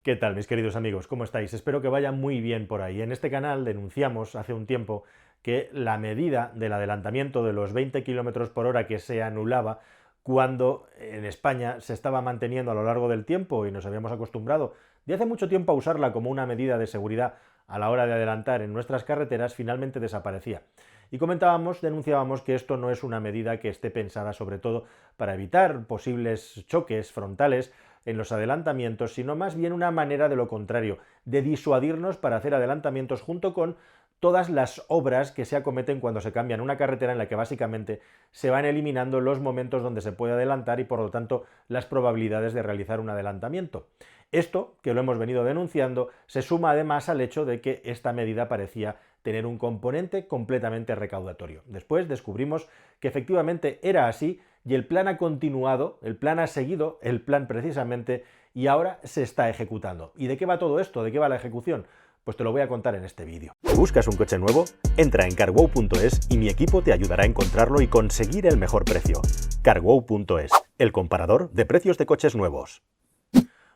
¿Qué tal, mis queridos amigos? ¿Cómo estáis? Espero que vaya muy bien por ahí. En este canal denunciamos hace un tiempo que la medida del adelantamiento de los 20 kilómetros por hora que se anulaba cuando en España se estaba manteniendo a lo largo del tiempo y nos habíamos acostumbrado de hace mucho tiempo a usarla como una medida de seguridad a la hora de adelantar en nuestras carreteras, finalmente desaparecía. Y comentábamos, denunciábamos que esto no es una medida que esté pensada sobre todo para evitar posibles choques frontales en los adelantamientos, sino más bien una manera de lo contrario, de disuadirnos para hacer adelantamientos junto con todas las obras que se acometen cuando se cambian una carretera en la que básicamente se van eliminando los momentos donde se puede adelantar y por lo tanto las probabilidades de realizar un adelantamiento. Esto, que lo hemos venido denunciando, se suma además al hecho de que esta medida parecía tener un componente completamente recaudatorio. Después descubrimos que efectivamente era así y el plan ha continuado, el plan ha seguido, el plan precisamente, y ahora se está ejecutando. ¿Y de qué va todo esto? ¿De qué va la ejecución? Pues te lo voy a contar en este vídeo. ¿Buscas un coche nuevo? Entra en carwow.es y mi equipo te ayudará a encontrarlo y conseguir el mejor precio. Carwow.es, el comparador de precios de coches nuevos.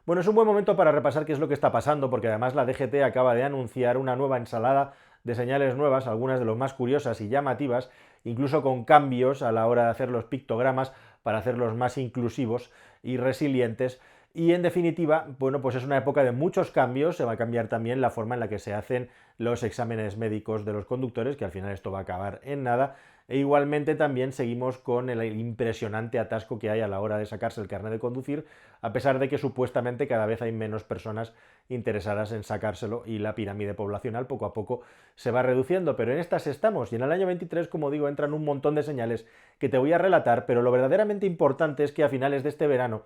Bueno, es un buen momento para repasar qué es lo que está pasando, porque además la DGT acaba de anunciar una nueva ensalada de señales nuevas, algunas de las más curiosas y llamativas, incluso con cambios a la hora de hacer los pictogramas para hacerlos más inclusivos y resilientes. Y en definitiva, bueno, pues es una época de muchos cambios, se va a cambiar también la forma en la que se hacen los exámenes médicos de los conductores, que al final esto va a acabar en nada, e igualmente también seguimos con el impresionante atasco que hay a la hora de sacarse el carnet de conducir, a pesar de que supuestamente cada vez hay menos personas interesadas en sacárselo y la pirámide poblacional poco a poco se va reduciendo, pero en estas estamos y en el año 23, como digo, entran un montón de señales que te voy a relatar, pero lo verdaderamente importante es que a finales de este verano,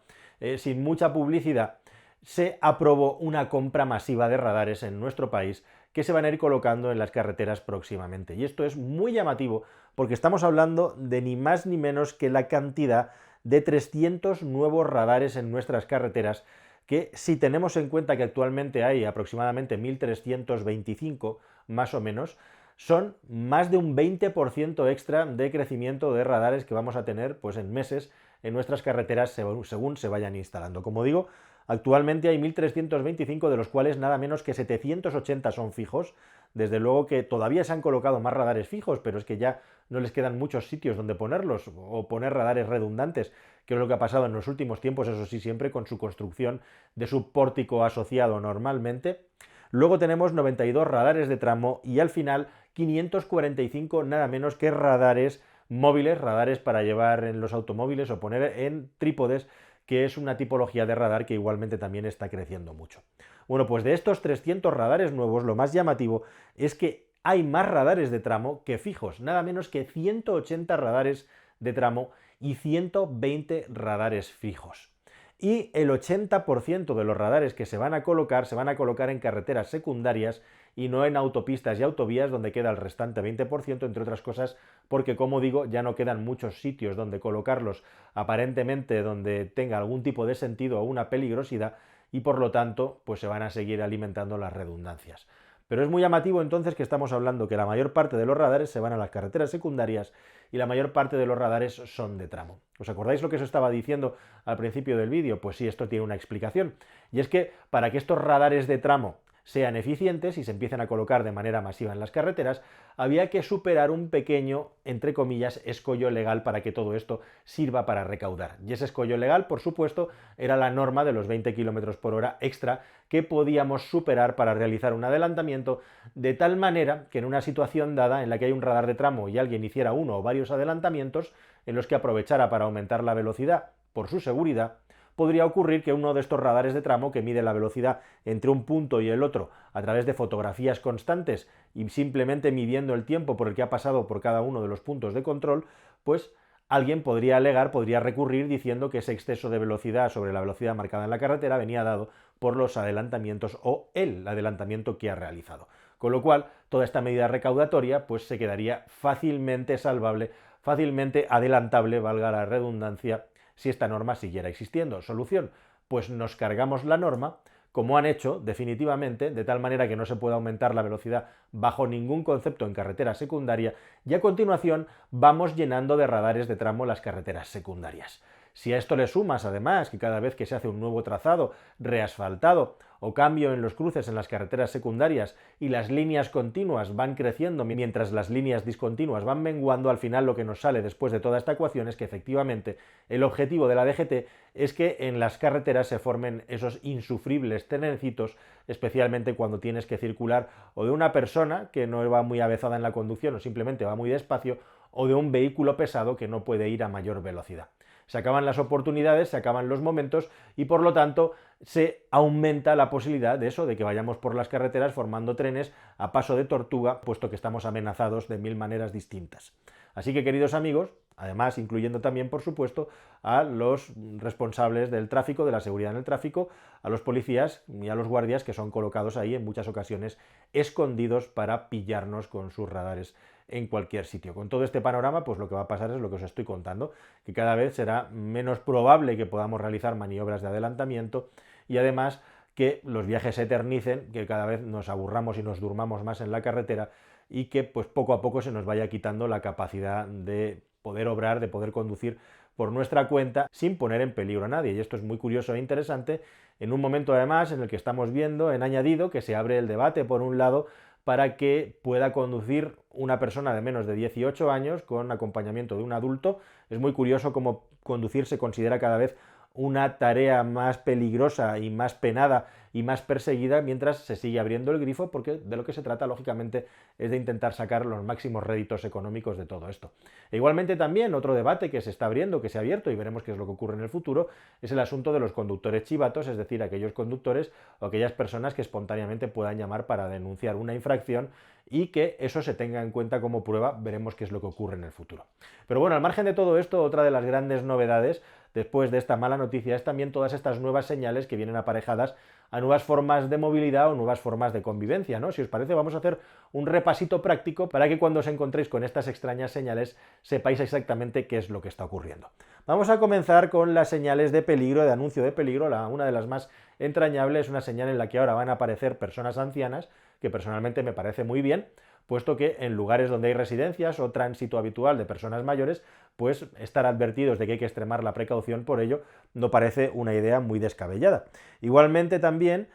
sin mucha publicidad, se aprobó una compra masiva de radares en nuestro país que se van a ir colocando en las carreteras próximamente. Y esto es muy llamativo porque estamos hablando de ni más ni menos que la cantidad de 300 nuevos radares en nuestras carreteras, que si tenemos en cuenta que actualmente hay aproximadamente 1325 más o menos, son más de un 20% extra de crecimiento de radares que vamos a tener pues en meses en nuestras carreteras según se vayan instalando. Como digo, actualmente hay 1325, de los cuales nada menos que 780 son fijos. Desde luego que todavía se han colocado más radares fijos, pero es que ya no les quedan muchos sitios donde ponerlos o poner radares redundantes, que es lo que ha pasado en los últimos tiempos, eso sí, siempre con su construcción de su pórtico asociado normalmente. Luego tenemos 92 radares de tramo y al final 545 nada menos que radares móviles, radares para llevar en los automóviles o poner en trípodes, que es una tipología de radar que igualmente también está creciendo mucho. Bueno, pues de estos 300 radares nuevos, lo más llamativo es que hay más radares de tramo que fijos, nada menos que 180 radares de tramo y 120 radares fijos. Y el 80% de los radares que se van a colocar en carreteras secundarias y no en autopistas y autovías, donde queda el restante 20%, entre otras cosas porque, como digo, ya no quedan muchos sitios donde colocarlos aparentemente donde tenga algún tipo de sentido o una peligrosidad, y por lo tanto pues se van a seguir alimentando las redundancias. Pero es muy llamativo entonces que estamos hablando que la mayor parte de los radares se van a las carreteras secundarias y la mayor parte de los radares son de tramo. ¿Os acordáis lo que os estaba diciendo al principio del vídeo? Pues sí, esto tiene una explicación. Y es que para que estos radares de tramo sean eficientes y se empiecen a colocar de manera masiva en las carreteras, había que superar un pequeño, entre comillas, escollo legal para que todo esto sirva para recaudar. Y ese escollo legal, por supuesto, era la norma de los 20 km por hora extra que podíamos superar para realizar un adelantamiento, de tal manera que en una situación dada en la que hay un radar de tramo y alguien hiciera uno o varios adelantamientos en los que aprovechara para aumentar la velocidad por su seguridad, podría ocurrir que uno de estos radares de tramo, que mide la velocidad entre un punto y el otro a través de fotografías constantes y simplemente midiendo el tiempo por el que ha pasado por cada uno de los puntos de control, pues alguien podría alegar, podría recurrir diciendo que ese exceso de velocidad sobre la velocidad marcada en la carretera venía dado por los adelantamientos o el adelantamiento que ha realizado. Con lo cual, toda esta medida recaudatoria pues se quedaría fácilmente salvable, fácilmente adelantable, valga la redundancia, si esta norma siguiera existiendo. Solución, pues nos cargamos la norma, como han hecho definitivamente, de tal manera que no se pueda aumentar la velocidad bajo ningún concepto en carretera secundaria, y a continuación vamos llenando de radares de tramo las carreteras secundarias. Si a esto le sumas, además, que cada vez que se hace un nuevo trazado reasfaltado o cambio en los cruces en las carreteras secundarias y las líneas continuas van creciendo mientras las líneas discontinuas van menguando, al final lo que nos sale después de toda esta ecuación es que efectivamente el objetivo de la DGT es que en las carreteras se formen esos insufribles trencitos, especialmente cuando tienes que circular o de una persona que no va muy avezada en la conducción o simplemente va muy despacio, o de un vehículo pesado que no puede ir a mayor velocidad. Se acaban las oportunidades, se acaban los momentos y por lo tanto se aumenta la posibilidad de eso, de que vayamos por las carreteras formando trenes a paso de tortuga, puesto que estamos amenazados de mil maneras distintas. Así que, queridos amigos, además incluyendo también, por supuesto, a los responsables del tráfico, de la seguridad en el tráfico, a los policías y a los guardias que son colocados ahí en muchas ocasiones escondidos para pillarnos con sus radares en cualquier sitio. Con todo este panorama, pues lo que va a pasar es lo que os estoy contando, que cada vez será menos probable que podamos realizar maniobras de adelantamiento y además que los viajes se eternicen, que cada vez nos aburramos y nos durmamos más en la carretera y que pues poco a poco se nos vaya quitando la capacidad de poder obrar, de poder conducir por nuestra cuenta sin poner en peligro a nadie. Y esto es muy curioso e interesante en un momento además en el que estamos viendo en añadido que se abre el debate por un lado para que pueda conducir una persona de menos de 18 años con acompañamiento de un adulto. Es muy curioso cómo conducir se considera cada vez una tarea más peligrosa y más penada y más perseguida mientras se sigue abriendo el grifo, porque de lo que se trata, lógicamente, es de intentar sacar los máximos réditos económicos de todo esto. E igualmente también otro debate que se está abriendo, que se ha abierto y veremos qué es lo que ocurre en el futuro, es el asunto de los conductores chivatos, es decir, aquellos conductores o aquellas personas que espontáneamente puedan llamar para denunciar una infracción y que eso se tenga en cuenta como prueba. Veremos qué es lo que ocurre en el futuro. Pero bueno, al margen de todo esto, otra de las grandes novedades después de esta mala noticia es también todas estas nuevas señales que vienen aparejadas a nuevas formas de movilidad o nuevas formas de convivencia, ¿no? Si os parece, vamos a hacer un repasito práctico para que cuando os encontréis con estas extrañas señales sepáis exactamente qué es lo que está ocurriendo. Vamos a comenzar con las señales de peligro, de anuncio de peligro. Una de las más entrañables es una señal en la que ahora van a aparecer personas ancianas, que personalmente me parece muy bien, puesto que en lugares donde hay residencias o tránsito habitual de personas mayores, pues estar advertidos de que hay que extremar la precaución por ello no parece una idea muy descabellada. Igualmente también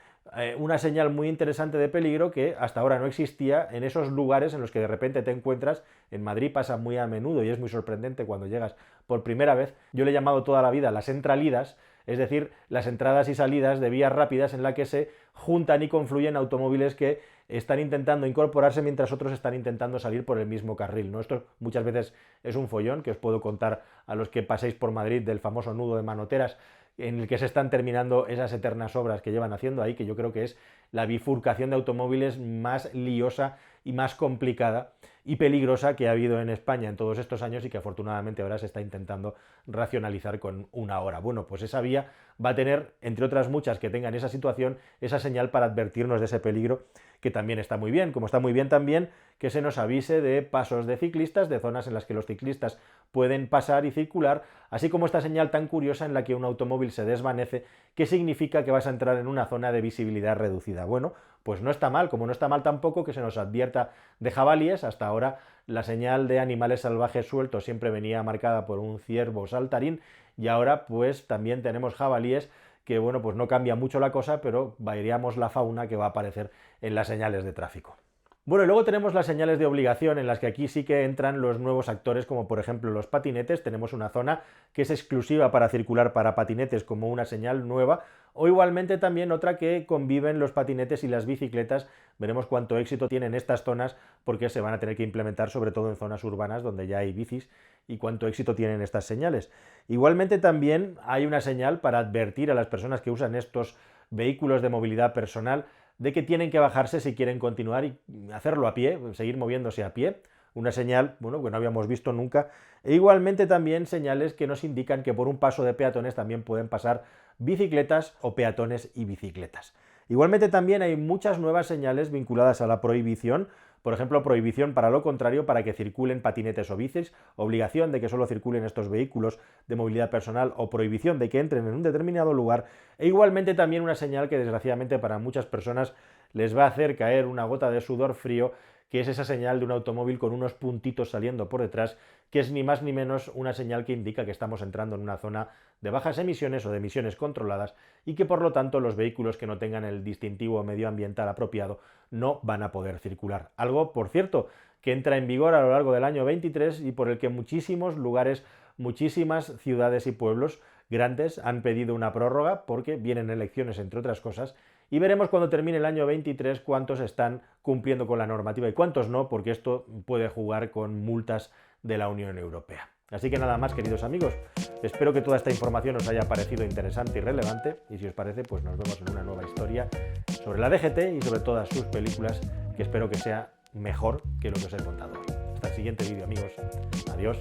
una señal muy interesante de peligro que hasta ahora no existía en esos lugares en los que de repente te encuentras. En Madrid pasa muy a menudo y es muy sorprendente cuando llegas por primera vez. Yo le he llamado toda la vida las entralidas, es decir, las entradas y salidas de vías rápidas en la que se juntan y confluyen automóviles que están intentando incorporarse mientras otros están intentando salir por el mismo carril, ¿no? Esto muchas veces es un follón que os puedo contar a los que paséis por Madrid del famoso nudo de Manoteras, en el que se están terminando esas eternas obras que llevan haciendo ahí, que yo creo que es la bifurcación de automóviles más liosa y más complicada y peligrosa que ha habido en España en todos estos años y que afortunadamente ahora se está intentando racionalizar con una hora. Bueno, pues esa vía va a tener, entre otras muchas que tengan esa situación, esa señal para advertirnos de ese peligro, que también está muy bien, como está muy bien también que se nos avise de pasos de ciclistas, de zonas en las que los ciclistas pueden pasar y circular, así como esta señal tan curiosa en la que un automóvil se desvanece, que significa que vas a entrar en una zona de visibilidad reducida. Bueno, pues no está mal, como no está mal tampoco que se nos advierta de jabalíes. Hasta ahora la señal de animales salvajes sueltos siempre venía marcada por un ciervo saltarín y ahora pues también tenemos jabalíes, que bueno, pues no cambia mucho la cosa, pero variamos la fauna que va a aparecer en las señales de tráfico. Bueno, y luego tenemos las señales de obligación, en las que aquí sí que entran los nuevos actores, como por ejemplo los patinetes. Tenemos una zona que es exclusiva para circular para patinetes como una señal nueva, o igualmente también otra que conviven los patinetes y las bicicletas. Veremos cuánto éxito tienen estas zonas, porque se van a tener que implementar sobre todo en zonas urbanas donde ya hay bicis, y cuánto éxito tienen estas señales. Igualmente también hay una señal para advertir a las personas que usan estos vehículos de movilidad personal de que tienen que bajarse si quieren continuar y hacerlo a pie, seguir moviéndose a pie. Una señal, bueno, que no habíamos visto nunca. E igualmente también señales que nos indican que por un paso de peatones también pueden pasar bicicletas o peatones y bicicletas. Igualmente también hay muchas nuevas señales vinculadas a la prohibición. Por ejemplo, prohibición para lo contrario, para que circulen patinetes o bicis, obligación de que solo circulen estos vehículos de movilidad personal o prohibición de que entren en un determinado lugar, e igualmente también una señal que desgraciadamente para muchas personas les va a hacer caer una gota de sudor frío, que es esa señal de un automóvil con unos puntitos saliendo por detrás, que es ni más ni menos una señal que indica que estamos entrando en una zona de bajas emisiones o de emisiones controladas y que por lo tanto los vehículos que no tengan el distintivo medioambiental apropiado no van a poder circular. Algo, por cierto, que entra en vigor a lo largo del año 23 y por el que muchísimos lugares, muchísimas ciudades y pueblos grandes han pedido una prórroga porque vienen elecciones, entre otras cosas, y veremos cuando termine el año 23 cuántos están cumpliendo con la normativa y cuántos no, porque esto puede jugar con multas de la Unión Europea. Así que nada más, queridos amigos, espero que toda esta información os haya parecido interesante y relevante, y si os parece, pues nos vemos en una nueva historia sobre la DGT y sobre todas sus películas, que espero que sea mejor que lo que os he contado hoy. Hasta el siguiente vídeo, amigos. Adiós.